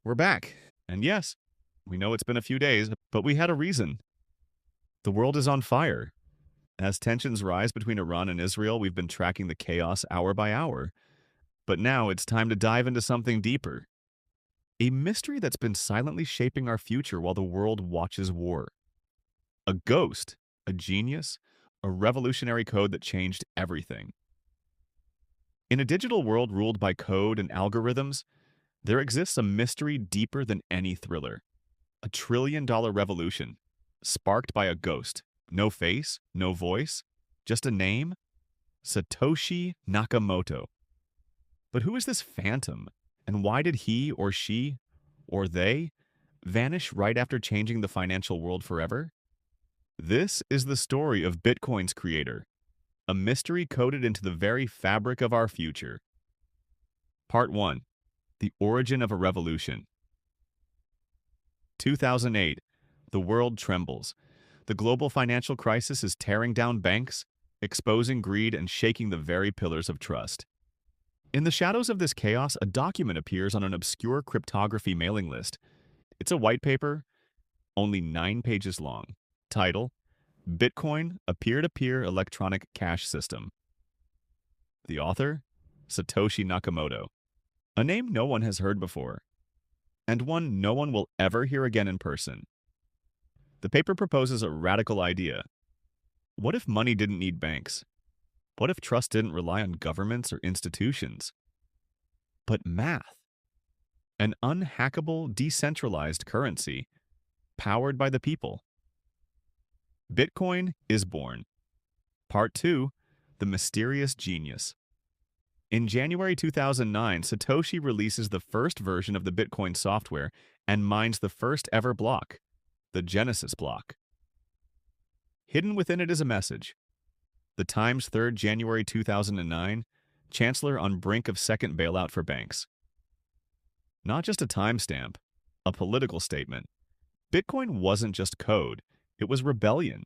We're back. And yes, we know it's been a few days, but we had a reason. The world is on fire. As tensions rise between Iran and Israel, we've been tracking the chaos hour by hour. But now it's time to dive into something deeper. A mystery that's been silently shaping our future while the world watches war. A ghost, a genius, a revolutionary code that changed everything. In a digital world ruled by code and algorithms, there exists a mystery deeper than any thriller. A trillion-dollar revolution, sparked by a ghost. No face, no voice, just a name. Satoshi Nakamoto. But who is this phantom? And why did he or she, or they, vanish right after changing the financial world forever? This is the story of Bitcoin's creator, a mystery coded into the very fabric of our future. Part 1. The Origin of a Revolution. 2008. The world trembles. The global financial crisis is tearing down banks, exposing greed, and shaking the very pillars of trust. In the shadows of this chaos, a document appears on an obscure cryptography mailing list. It's a white paper, only 9 pages long. Title: Bitcoin, a peer-to-peer electronic cash system. The author? Satoshi Nakamoto. A name no one has heard before, and one no one will ever hear again in person. The paper proposes a radical idea. What if money didn't need banks? What if trust didn't rely on governments or institutions? But math. An unhackable, decentralized currency, powered by the people. Bitcoin is born. Part 2. The Mysterious Genius. In January 2009, Satoshi releases the first version of the Bitcoin software and mines the first ever block, the Genesis block. Hidden within it is a message. The Times, 3rd January 2009, Chancellor on brink of second bailout for banks. Not just a timestamp, a political statement. Bitcoin wasn't just code, it was rebellion.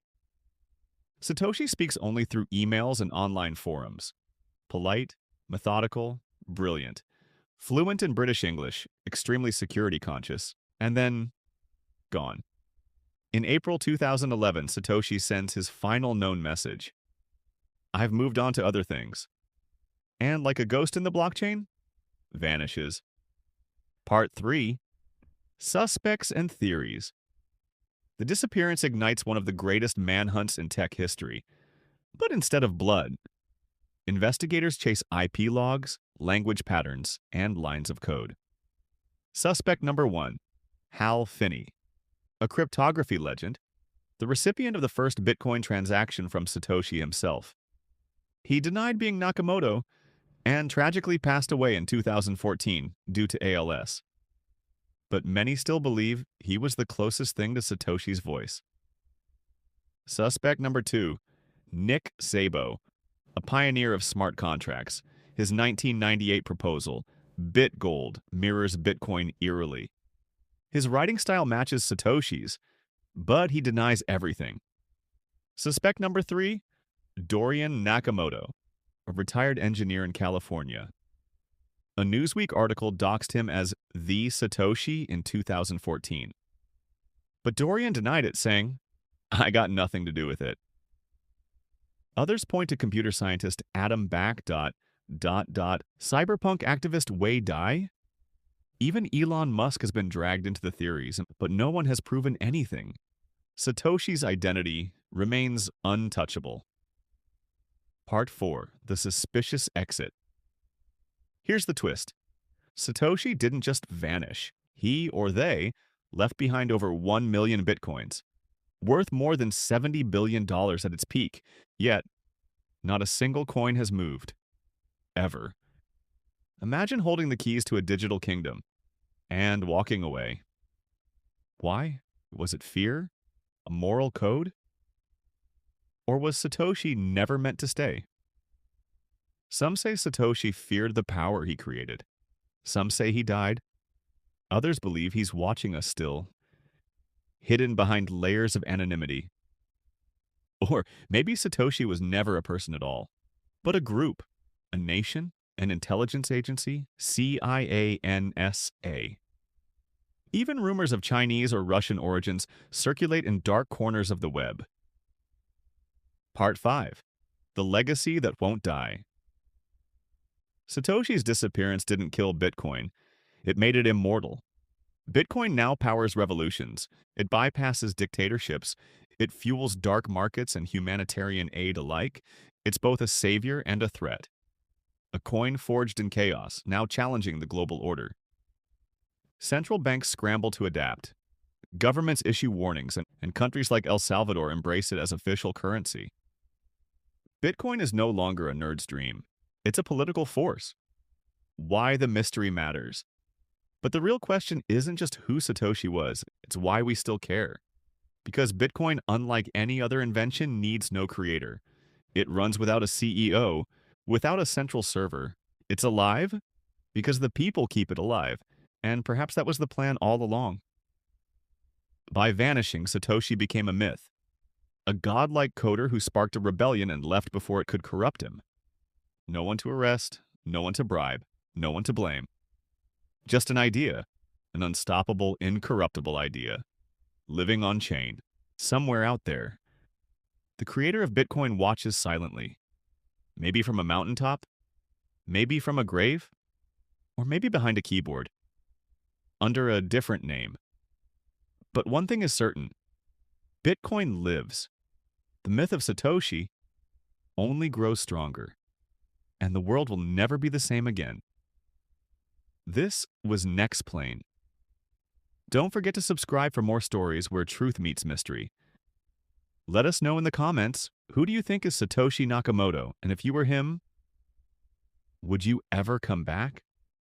Satoshi speaks only through emails and online forums. Polite, methodical, brilliant. Fluent in British English, extremely security conscious, and then gone. In April 2011, Satoshi sends his final known message. I've moved on to other things. And like a ghost in the blockchain, vanishes. Part 3. Suspects and Theories. The disappearance ignites one of the greatest manhunts in tech history. But instead of blood, investigators chase IP logs, language patterns, and lines of code. Suspect number 1. Hal Finney. A cryptography legend, the recipient of the first Bitcoin transaction from Satoshi himself. He denied being Nakamoto and tragically passed away in 2014 due to ALS. But many still believe he was the closest thing to Satoshi's voice. Suspect number 2. Nick Szabo, a pioneer of smart contracts. His 1998 proposal, BitGold, mirrors Bitcoin eerily. His writing style matches Satoshi's, but he denies everything. Suspect number 3. Dorian Nakamoto, a retired engineer in California. A Newsweek article doxed him as the Satoshi in 2014. But Dorian denied it, saying, I got nothing to do with it. Others point to computer scientist Adam Back. Cyberpunk activist Wei Dai. Even Elon Musk has been dragged into the theories, but no one has proven anything. Satoshi's identity remains untouchable. Part 4. The Suspicious Exit. Here's the twist. Satoshi didn't just vanish. He or they left behind over 1 million bitcoins, worth more than $70 billion at its peak. Yet, not a single coin has moved. Ever. Imagine holding the keys to a digital kingdom and walking away. Why? Was it fear? A moral code? Or was Satoshi never meant to stay? Some say Satoshi feared the power he created. Some say he died. Others believe he's watching us still, hidden behind layers of anonymity. Or maybe Satoshi was never a person at all, but a group, a nation, an intelligence agency, CIANSA. Even rumors of Chinese or Russian origins circulate in dark corners of the web. Part 5. The Legacy That Won't Die. Satoshi's disappearance didn't kill Bitcoin. It made it immortal. Bitcoin now powers revolutions. It bypasses dictatorships. It fuels dark markets and humanitarian aid alike. It's both a savior and a threat. A coin forged in chaos, now challenging the global order. Central banks scramble to adapt. Governments issue warnings, and countries like El Salvador embrace it as official currency. Bitcoin is no longer a nerd's dream. It's a political force. Why the mystery matters. But the real question isn't just who Satoshi was, it's why we still care. Because Bitcoin, unlike any other invention, needs no creator. It runs without a CEO, without a central server. It's alive because the people keep it alive, and perhaps that was the plan all along. By vanishing, Satoshi became a myth. A godlike coder who sparked a rebellion and left before it could corrupt him. No one to arrest, no one to bribe, no one to blame. Just an idea, an unstoppable, incorruptible idea, living on chain, somewhere out there. The creator of Bitcoin watches silently. Maybe from a mountaintop, maybe from a grave, or maybe behind a keyboard, under a different name. But one thing is certain, Bitcoin lives. The myth of Satoshi only grows stronger, and the world will never be the same again. This was Nexplain. Don't forget to subscribe for more stories where truth meets mystery. Let us know in the comments, who do you think is Satoshi Nakamoto? And if you were him, would you ever come back?